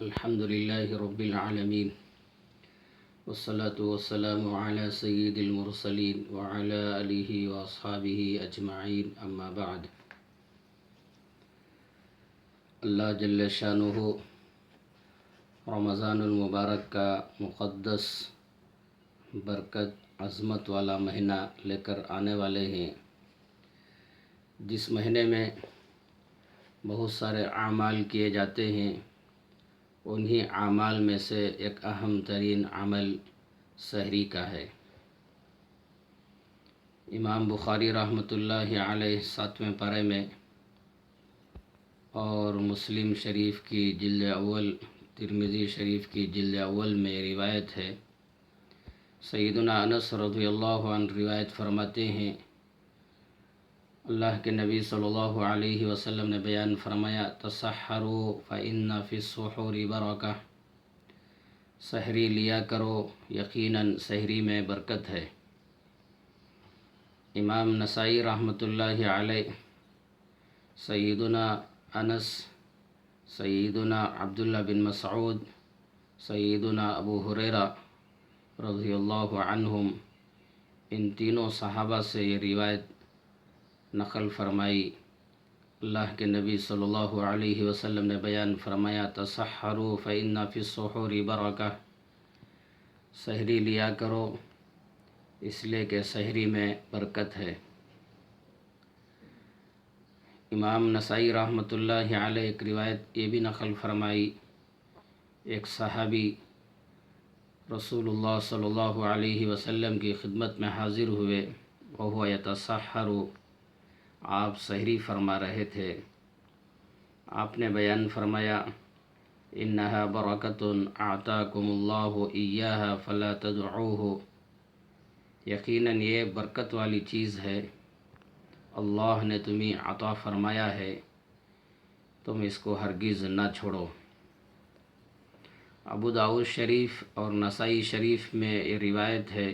الحمد لله رب العالمين والصلاة والسلام على سيد المرسلين وعلى آله وأصحابه أجمعين أما بعد. اللہ جل شانہ رمضان المبارک کا مقدس برکت عظمت والا مہینہ لے کر آنے والے ہیں، جس مہینے میں بہت سارے اعمال کیے جاتے ہیں. انہی اعمال میں سے ایک اہم ترین عمل سحری کا ہے. امام بخاری رحمۃ اللہ علیہ 7ویں پارے میں اور مسلم شریف کی جلد اول، ترمذی شریف کی جلد اول میں روایت ہے. سیدنا انس رضی اللہ عنہ روایت فرماتے ہیں، اللہ کے نبی صلی اللہ علیہ وسلم نے بیان فرمایا، تسحروا فإن فی السحور برکہ، سحری لیا کرو، یقیناً سحری میں برکت ہے. امام نسائی رحمۃ اللہ علیہ سیدنا انس، سیدنا عبداللہ بن مسعود، سیدنا ابو ہریرہ رضی اللہ عنہم، ان تینوں صحابہ سے یہ روایت نقل فرمائی. اللہ کے نبی صلی اللہ علیہ وسلم نے بیان فرمایا، تسحروا فإن فی السحور برکہ، سحری لیا کرو اس لیے کہ سحری میں برکت ہے. امام نسائی رحمۃ اللہ علیہ ایک روایت یہ بھی نقل فرمائی، ایک صحابی رسول اللہ صلی اللہ علیہ وسلم کی خدمت میں حاضر ہوئے، وہو یتسحر، آپ سحری فرما رہے تھے. آپ نے بیان فرمایا، انہا برکۃ اعطاکم اللہ ایہا فلا تدعوہ، یقیناً یہ برکت والی چیز ہے، اللہ نے تمہیں عطا فرمایا ہے، تم اس کو ہرگز نہ چھوڑو. ابو داؤد شریف اور نسائی شریف میں یہ روایت ہے،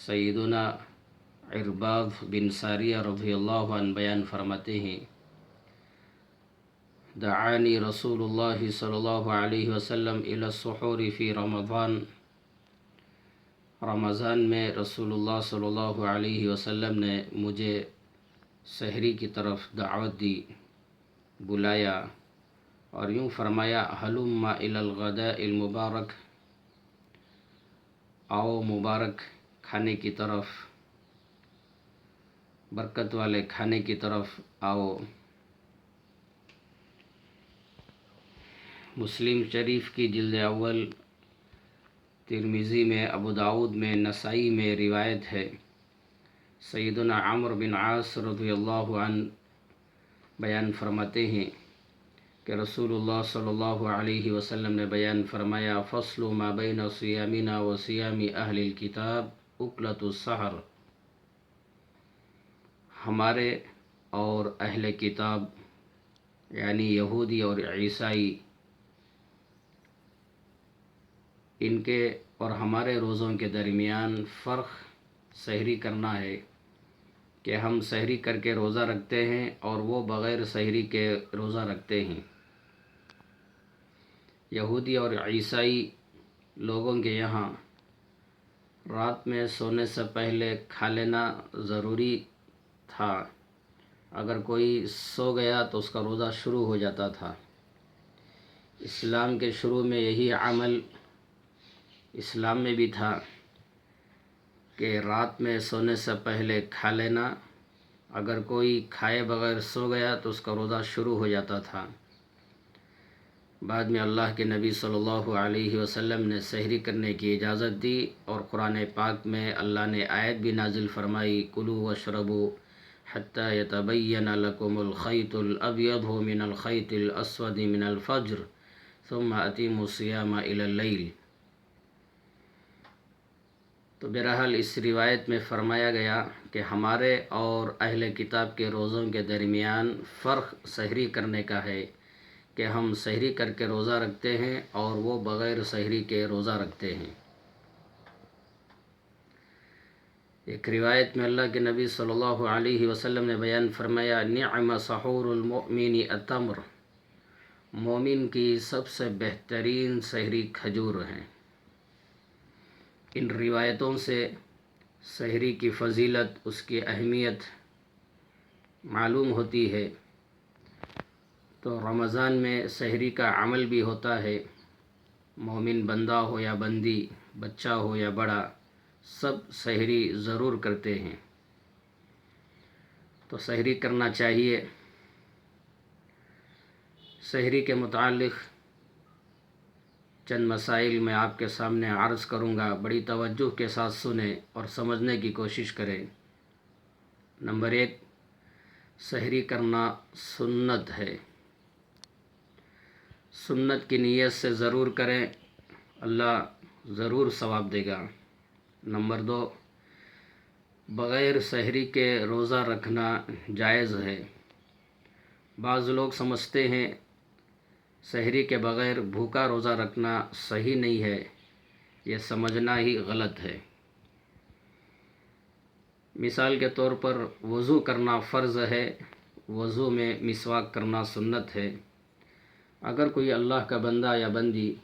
سیدنا عرباض بن ساریہ رضی اللہ عنہ بیان فرماتے ہیں، دعانی رسول اللہ صلی اللہ علیہ وسلم الی السحور فی رمضان، رمضان میں رسول اللہ صلی اللہ علیہ وسلم نے مجھے سحری کی طرف دعوت دی، بلایا اور یوں فرمایا، ہلم الی الغداء المبارک، آؤ مبارک کھانے کی طرف، برکت والے کھانے کی طرف آؤ. مسلم شریف کی جلد اول، ترمذی میں، ابو داؤد میں، نسائی میں روایت ہے، سیدنا عمرو بن عاص رضی اللہ عنہ بیان فرماتے ہیں کہ رسول اللہ صلی اللہ علیہ وسلم نے بیان فرمایا، فصل ما بین صیامنا و صیام اہل الکتاب اکلۃ السحر، ہمارے اور اہل کتاب یعنی یہودی اور عیسائی، ان کے اور ہمارے روزوں کے درمیان فرق سحری کرنا ہے کہ ہم سحری کر کے روزہ رکھتے ہیں اور وہ بغیر سحری کے روزہ رکھتے ہیں. یہودی اور عیسائی لوگوں کے یہاں رات میں سونے سے پہلے کھا لینا ضروری تھا، اگر کوئی سو گیا تو اس کا روزہ شروع ہو جاتا تھا. اسلام کے شروع میں یہی عمل اسلام میں بھی تھا کہ رات میں سونے سے پہلے کھا لینا، اگر کوئی کھائے بغیر سو گیا تو اس کا روزہ شروع ہو جاتا تھا. بعد میں اللہ کے نبی صلی اللہ علیہ وسلم نے سحری کرنے کی اجازت دی اور قرآن پاک میں اللہ نے آیت بھی نازل فرمائی، کلوا واشربوا حتی یتبین لکم الخیط الابیض من الخیط الاسود من الفجر ثم اتموا الصیام الی اللیل. تو بہرحال اس روایت میں فرمایا گیا کہ ہمارے اور اہل کتاب کے روزوں کے درمیان فرق سحری کرنے کا ہے کہ ہم سحری کر کے روزہ رکھتے ہیں اور وہ بغیر سحری کے روزہ رکھتے ہیں. ایک روایت میں اللہ کے نبی صلی اللہ علیہ وسلم نے بیان فرمایا، نعم سحور المؤمن التمر، مومن کی سب سے بہترین سحری کھجور ہیں۔ ان روایتوں سے سحری کی فضیلت، اس کی اہمیت معلوم ہوتی ہے۔ تو رمضان میں سحری کا عمل بھی ہوتا ہے۔ مومن بندہ ہو یا بندی، بچہ ہو یا بڑا، سب سحری ضرور کرتے ہیں۔ تو سحری کرنا چاہیے۔ سحری کے متعلق چند مسائل میں آپ کے سامنے عرض کروں گا، بڑی توجہ کے ساتھ سنیں اور سمجھنے کی کوشش کریں۔ نمبر 1، سحری کرنا سنت ہے۔ سنت کی نیت سے ضرور کریں، اللہ ضرور ثواب دے گا۔ نمبر 2، بغیر سحری کے روزہ رکھنا جائز ہے۔ بعض لوگ سمجھتے ہیں سحری کے بغیر بھوکا روزہ رکھنا صحیح نہیں ہے، یہ سمجھنا ہی غلط ہے۔ مثال کے طور پر وضو کرنا فرض ہے، وضو میں مسواک کرنا سنت ہے۔ اگر کوئی اللہ کا بندہ یا بندی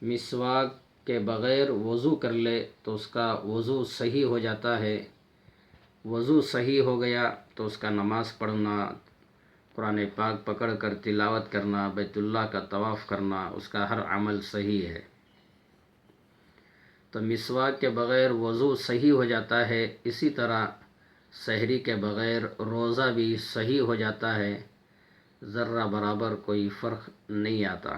مسواک کے بغیر وضو کر لے تو اس کا وضو صحیح ہو جاتا ہے۔ وضو صحیح ہو گیا تو اس کا نماز پڑھنا، قرآن پاک پکڑ کر تلاوت کرنا، بیت اللہ کا طواف کرنا، اس کا ہر عمل صحیح ہے۔ تو مسواک کے بغیر وضو صحیح ہو جاتا ہے، اسی طرح سحری کے بغیر روزہ بھی صحیح ہو جاتا ہے، ذرہ برابر کوئی فرق نہیں آتا۔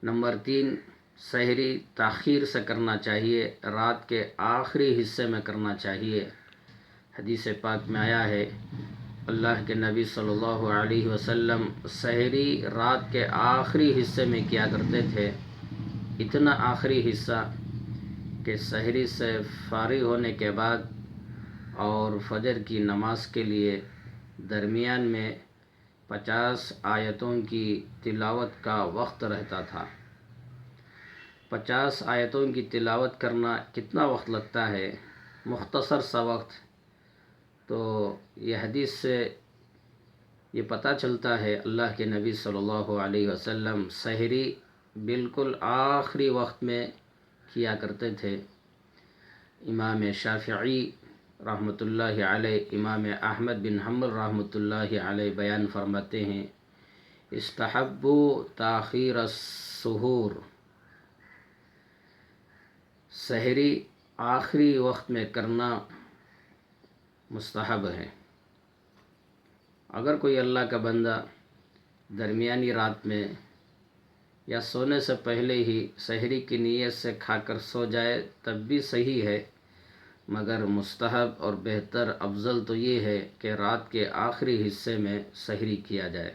نمبر 3، سحری تاخیر سے کرنا چاہیے، رات کے آخری حصے میں کرنا چاہیے۔ حدیث پاک میں آیا ہے، اللہ کے نبی صلی اللہ علیہ وسلم سحری رات کے آخری حصے میں کیا کرتے تھے، اتنا آخری حصہ کہ سحری سے فارغ ہونے کے بعد اور فجر کی نماز کے لیے درمیان میں 50 آیتوں کی تلاوت کا وقت رہتا تھا۔ 50 آیتوں کی تلاوت کرنا کتنا وقت لگتا ہے؟ مختصر سا وقت۔ تو یہ حدیث سے یہ پتہ چلتا ہے اللہ کے نبی صلی اللہ علیہ وسلم سحری بالکل آخری وقت میں کیا کرتے تھے۔ امام شافعی رحمۃ اللہ علیہ، امام احمد بن حنبل رحمۃ اللہ علیہ بیان فرماتے ہیں، استحبوا تاخیر السحور، سحری آخری وقت میں کرنا مستحب ہے۔ اگر کوئی اللہ کا بندہ درمیانی رات میں یا سونے سے پہلے ہی سحری کی نیت سے کھا کر سو جائے تب بھی صحیح ہے، مگر مستحب اور بہتر افضل تو یہ ہے کہ رات کے آخری حصے میں سحری کیا جائے۔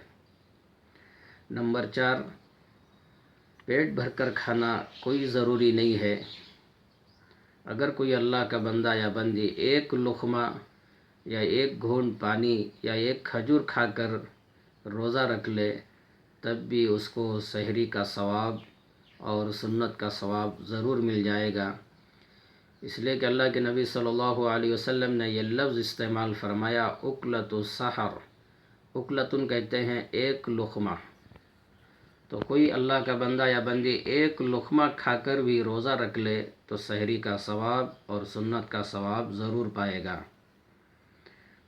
نمبر 4، پیٹ بھر کر کھانا کوئی ضروری نہیں ہے۔ اگر کوئی اللہ کا بندہ یا بندی ایک لقمہ یا ایک گھونٹ پانی یا ایک کھجور کھا کر روزہ رکھ لے تب بھی اس کو سحری کا ثواب اور سنت کا ثواب ضرور مل جائے گا، اس لیے کہ اللہ کے نبی صلی اللہ علیہ وسلم نے یہ لفظ استعمال فرمایا، اکلۃ السحر، اکلتن کہتے ہیں ایک لقمہ۔ تو کوئی اللہ کا بندہ یا بندی ایک لقمہ کھا کر بھی روزہ رکھ لے تو سحری کا ثواب اور سنت کا ثواب ضرور پائے گا۔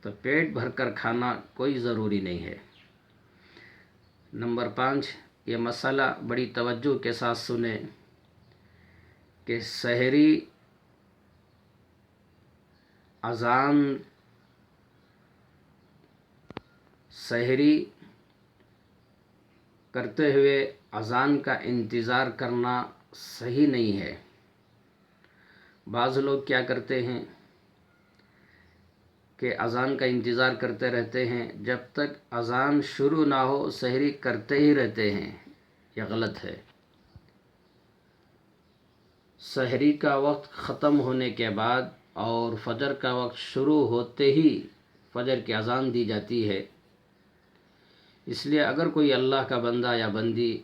تو پیٹ بھر کر کھانا کوئی ضروری نہیں ہے۔ نمبر 5، یہ مسئلہ بڑی توجہ کے ساتھ سنیں کہ سحری کرتے ہوئے اذان کا انتظار کرنا صحیح نہیں ہے۔ بعض لوگ کیا کرتے ہیں کہ اذان کا انتظار کرتے رہتے ہیں، جب تک اذان شروع نہ ہو سحری کرتے ہی رہتے ہیں، یہ غلط ہے۔ سحری کا وقت ختم ہونے کے بعد اور فجر کا وقت شروع ہوتے ہی فجر کی اذان دی جاتی ہے۔ اس لیے اگر کوئی اللہ کا بندہ یا بندی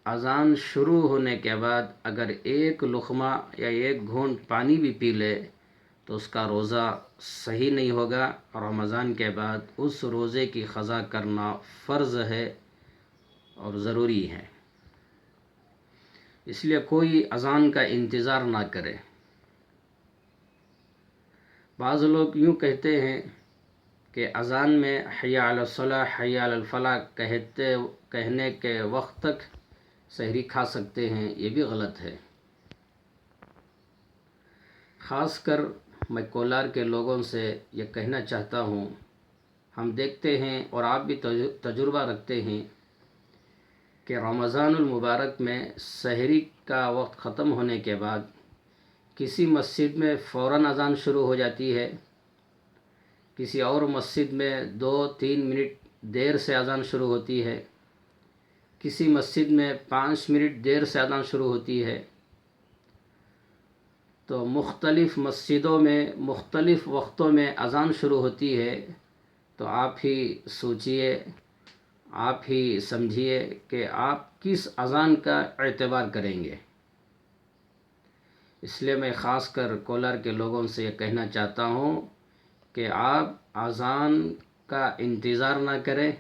اذان شروع ہونے کے بعد اگر ایک لقمہ یا ایک گھونٹ پانی بھی پی لے تو اس کا روزہ صحیح نہیں ہوگا. رمضان کے بعد اس روزے کی قضا کرنا فرض ہے اور ضروری ہے. اس لیے کوئی اذان کا انتظار نہ کرے. بعض لوگ یوں کہتے ہیں کہ اذان میں حی علی الصلاح حی علی الفلاح کہنے کے وقت تک سحری کھا سکتے ہیں. یہ بھی غلط ہے. خاص کر میں کولار کے لوگوں سے یہ کہنا چاہتا ہوں، ہم دیکھتے ہیں اور آپ بھی تجربہ رکھتے ہیں کہ رمضان المبارک میں سحری کا وقت ختم ہونے کے بعد کسی مسجد میں فوراً اذان شروع ہو جاتی ہے، کسی اور مسجد میں 2-3 منٹ دیر سے اذان شروع ہوتی ہے، کسی مسجد میں 5 منٹ دیر سے اذان شروع ہوتی ہے. تو مختلف مسجدوں میں مختلف وقتوں میں اذان شروع ہوتی ہے. تو آپ ہی سوچئے، آپ ہی سمجھیے کہ آپ کس اذان کا اعتبار کریں گے. اس لیے میں خاص کر کولار کے لوگوں سے یہ کہنا چاہتا ہوں کہ آپ اذان کا انتظار نہ کریں،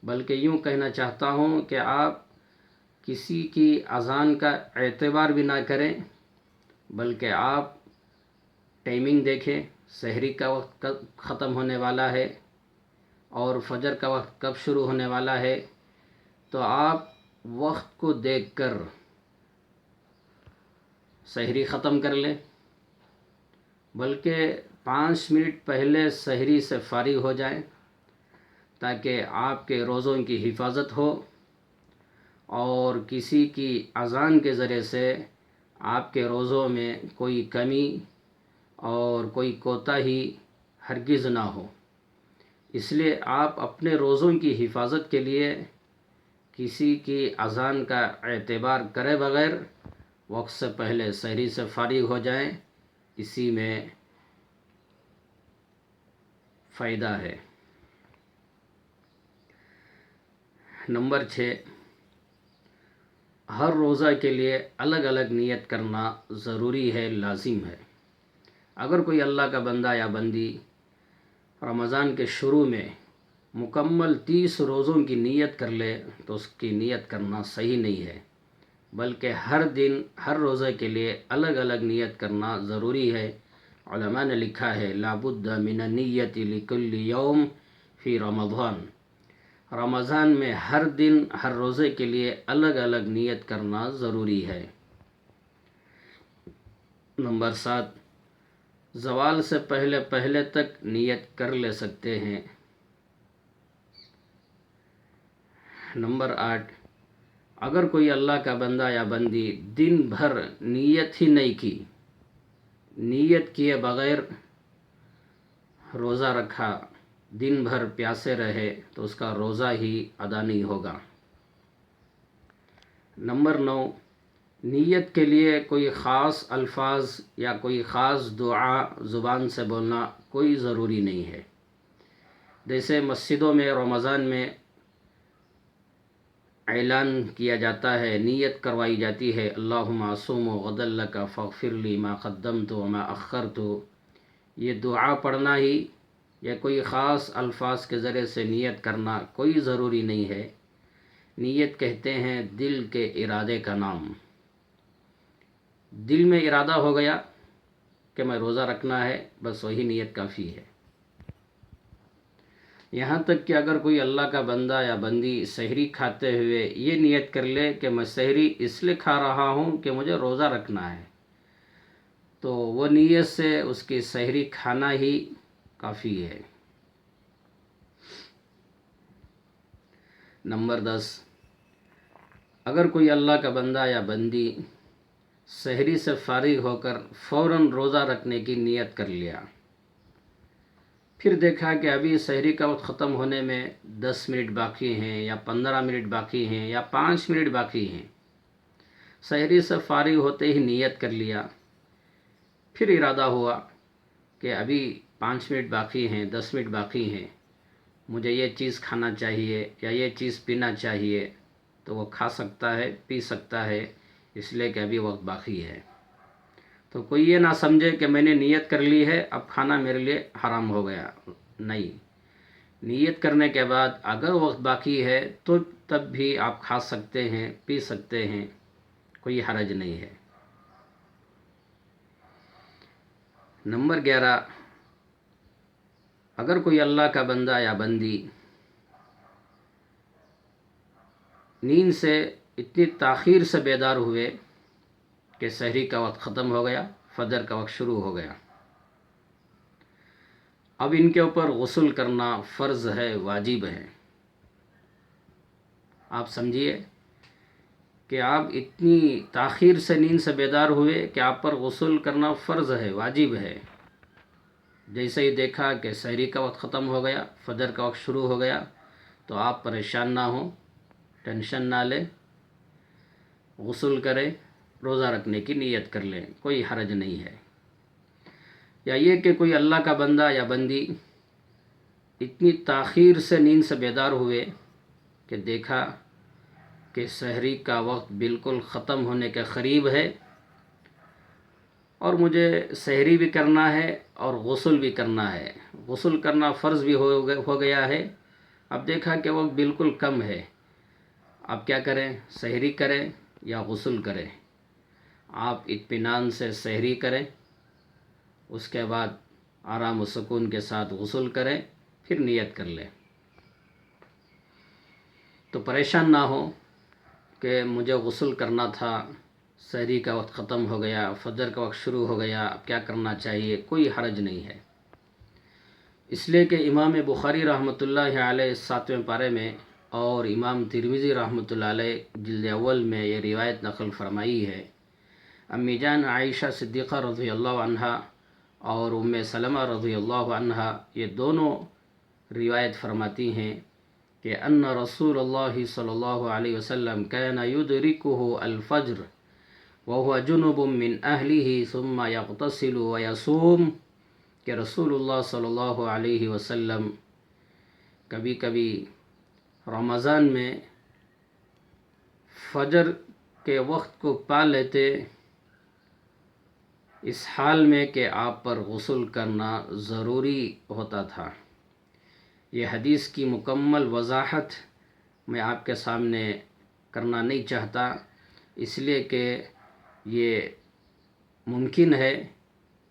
بلکہ یوں کہنا چاہتا ہوں کہ آپ کسی کی اذان کا اعتبار بھی نہ کریں، بلکہ آپ ٹائمنگ دیکھیں، سحری کا وقت کب ختم ہونے والا ہے اور فجر کا وقت کب شروع ہونے والا ہے. تو آپ وقت کو دیکھ کر سحری ختم کر لیں، بلکہ 5 منٹ پہلے سحری سے فارغ ہو جائیں تاکہ آپ کے روزوں کی حفاظت ہو اور کسی کی اذان کے ذریعے سے آپ کے روزوں میں کوئی کمی اور کوئی کوتاہی ہرگز نہ ہو. اس لیے آپ اپنے روزوں کی حفاظت کے لیے کسی کی اذان کا اعتبار کرے بغیر وقت سے پہلے سحری سے فارغ ہو جائیں. اسی میں فائدہ ہے. نمبر 6، ہر روزہ کے لیے الگ الگ نیت کرنا ضروری ہے، لازم ہے. اگر کوئی اللہ کا بندہ یا بندی رمضان کے شروع میں مکمل 30 روزوں کی نیت کر لے تو اس کی نیت کرنا صحیح نہیں ہے، بلکہ ہر دن ہر روزہ کے لیے الگ الگ نیت کرنا ضروری ہے. علماء نے لکھا ہے لا بد من النیت لکل یوم فی رمضان. رمضان میں ہر دن ہر روزے کے لیے الگ الگ نیت کرنا ضروری ہے. نمبر 7، زوال سے پہلے تک نیت کر لے سکتے ہیں. نمبر 8، اگر کوئی اللہ کا بندہ یا بندی دن بھر نیت ہی نہیں کی، نیت کیے بغیر روزہ رکھا، دن بھر پیاسے رہے تو اس کا روزہ ہی ادا نہیں ہوگا. نمبر 9، نیت کے لیے کوئی خاص الفاظ یا کوئی خاص دعا زبان سے بولنا کوئی ضروری نہیں ہے. جیسے مسجدوں میں رمضان میں اعلان کیا جاتا ہے، نیت کروائی جاتی ہے اللہم اصوم غدا لک فاغفر لی ما قدمت وما اخرت. یہ دعا پڑھنا ہی یا کوئی خاص الفاظ کے ذریعے سے نیت کرنا کوئی ضروری نہیں ہے. نیت کہتے ہیں دل کے ارادے کا نام. دل میں ارادہ ہو گیا کہ میں روزہ رکھنا ہے، بس وہی نیت کافی ہے. یہاں تک کہ اگر کوئی اللہ کا بندہ یا بندی سحری کھاتے ہوئے یہ نیت کر لے کہ میں سحری اس لیے کھا رہا ہوں کہ مجھے روزہ رکھنا ہے، تو وہ نیت سے اس کی سحری کھانا ہی کافی ہے. نمبر 10، اگر کوئی اللہ کا بندہ یا بندی سحری سے فارغ ہو کر فوراً روزہ رکھنے کی نیت کر لیا، پھر دیکھا کہ ابھی سحری کا وقت ختم ہونے میں 10 منٹ باقی ہیں یا 15 منٹ باقی ہیں یا 5 منٹ باقی ہیں، سحری سے فارغ ہوتے ہی نیت کر لیا، پھر ارادہ ہوا کہ ابھی 5 منٹ باقی ہیں، 10 منٹ باقی ہیں، مجھے یہ چیز کھانا چاہیے یا یہ چیز پینا چاہیے، تو وہ کھا سکتا ہے، پی سکتا ہے، اس لیے کہ ابھی وقت باقی ہے. تو کوئی یہ نہ سمجھے کہ میں نے نیت کر لی ہے اب کھانا میرے لیے حرام ہو گیا، نہیں، نیت کرنے کے بعد اگر وقت باقی ہے تو تب بھی آپ کھا سکتے ہیں، پی سکتے ہیں، کوئی حرج نہیں ہے۔ نمبر 11، اگر کوئی اللہ کا بندہ یا بندی نیند سے اتنی تاخیر سے بیدار ہوئے کہ سحری کا وقت ختم ہو گیا، فجر کا وقت شروع ہو گیا، اب ان کے اوپر غسل کرنا فرض ہے، واجب ہے۔ آپ سمجھیے کہ آپ اتنی تاخیر سے نیند سے بیدار ہوئے کہ آپ پر غسل کرنا فرض ہے، واجب ہے۔ جیسے ہی دیکھا کہ سحری کا وقت ختم ہو گیا، فجر کا وقت شروع ہو گیا، تو آپ پریشان نہ ہوں، ٹینشن نہ لیں، غسل کریں، روزہ رکھنے کی نیت کر لیں، کوئی حرج نہیں ہے۔ یا یہ کہ کوئی اللہ کا بندہ یا بندی اتنی تاخیر سے نیند سے بیدار ہوئے کہ دیکھا کہ سحری کا وقت بالکل ختم ہونے کے قریب ہے اور مجھے سحری بھی کرنا ہے اور غسل بھی کرنا ہے، غسل کرنا فرض بھی ہو گیا ہے، اب دیکھا کہ وقت بالکل کم ہے، اب کیا کریں؟ سحری کریں یا غسل کریں؟ آپ اطمینان سے سحری کریں، اس کے بعد آرام و سکون کے ساتھ غسل کریں، پھر نیت کر لیں۔ تو پریشان نہ ہو کہ مجھے غسل کرنا تھا، سحری کا وقت ختم ہو گیا، فجر کا وقت شروع ہو گیا، اب کیا کرنا چاہیے؟ کوئی حرج نہیں ہے۔ اس لیے کہ امام بخاری رحمۃ اللہ علیہ 7ویں پارے میں اور امام ترمذی رحمۃ اللہ علیہ جلد اول میں یہ روایت نقل فرمائی ہے، امی جان عائشہ صدیقہ رضی اللہ عنہا اور ام سلمہ رضی اللہ عنہا یہ دونوں روایت فرماتی ہیں کہ ان رسول اللہ صلی اللہ علیہ وسلم کان یدرکہ الفجر وهو جنب من اہلہ ثم یغتسل ویصوم، کہ رسول اللہ صلی اللہ علیہ وسلم کبھی کبھی رمضان میں فجر کے وقت کو پا لیتے، اس حال میں کہ آپ پر غسل کرنا ضروری ہوتا تھا۔ یہ حدیث کی مکمل وضاحت میں آپ کے سامنے کرنا نہیں چاہتا، اس لیے کہ یہ ممکن ہے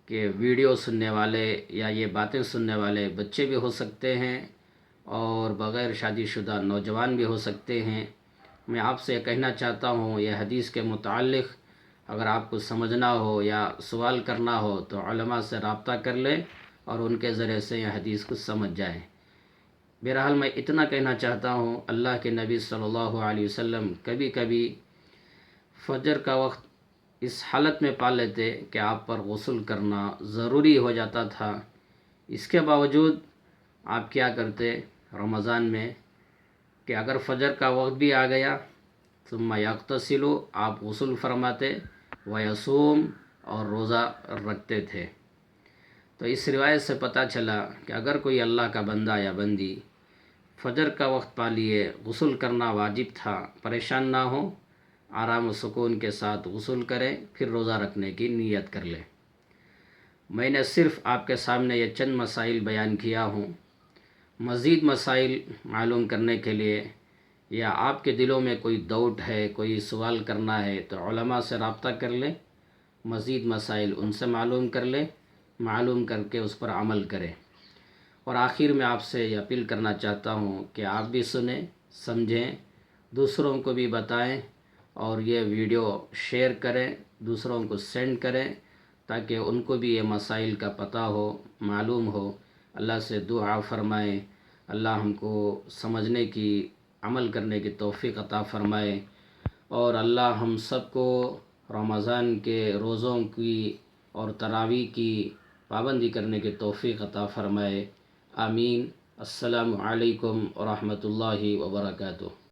کہ ویڈیو سننے والے یا یہ باتیں سننے والے بچے بھی ہو سکتے ہیں اور بغیر شادی شدہ نوجوان بھی ہو سکتے ہیں۔ میں آپ سے کہنا چاہتا ہوں، یہ حدیث کے متعلق اگر آپ کو سمجھنا ہو یا سوال کرنا ہو تو علماء سے رابطہ کر لیں اور ان کے ذریعے سے یہ حدیث کو سمجھ جائیں۔ بہرحال میں اتنا کہنا چاہتا ہوں، اللہ کے نبی صلی اللہ علیہ وسلم کبھی کبھی فجر کا وقت اس حالت میں پا لیتے کہ آپ پر غسل کرنا ضروری ہو جاتا تھا، اس کے باوجود آپ کیا کرتے رمضان میں کہ اگر فجر کا وقت بھی آ گیا ثم یغتسل، آپ غسل فرماتے، ویصوم، اور روزہ رکھتے تھے۔ تو اس روایت سے پتہ چلا کہ اگر کوئی اللہ کا بندہ یا بندی فجر کا وقت پا لیے، غسل کرنا واجب تھا، پریشان نہ ہو، آرام و سکون کے ساتھ غسل کریں، پھر روزہ رکھنے کی نیت کر لیں۔ میں نے صرف آپ کے سامنے یہ چند مسائل بیان کیا ہوں، مزید مسائل معلوم کرنے کے لیے یا آپ کے دلوں میں کوئی ڈاؤٹ ہے، کوئی سوال کرنا ہے تو علماء سے رابطہ کر لیں، مزید مسائل ان سے معلوم کر لیں، معلوم کر کے اس پر عمل کریں۔ اور آخر میں آپ سے یہ اپیل کرنا چاہتا ہوں کہ آپ بھی سنیں، سمجھیں، دوسروں کو بھی بتائیں اور یہ ویڈیو شیئر کریں، دوسروں کو سینڈ کریں تاکہ ان کو بھی یہ مسائل کا پتہ ہو، معلوم ہو۔ اللہ سے دعا فرمائیں، اللہ ہم کو سمجھنے کی، عمل کرنے کی توفیق عطا فرمائے، اور اللہ ہم سب کو رمضان کے روزوں کی اور تراویح کی پابندی کرنے کی توفیق عطا فرمائے۔ آمین۔ السلام علیکم ورحمۃ اللہ وبرکاتہ۔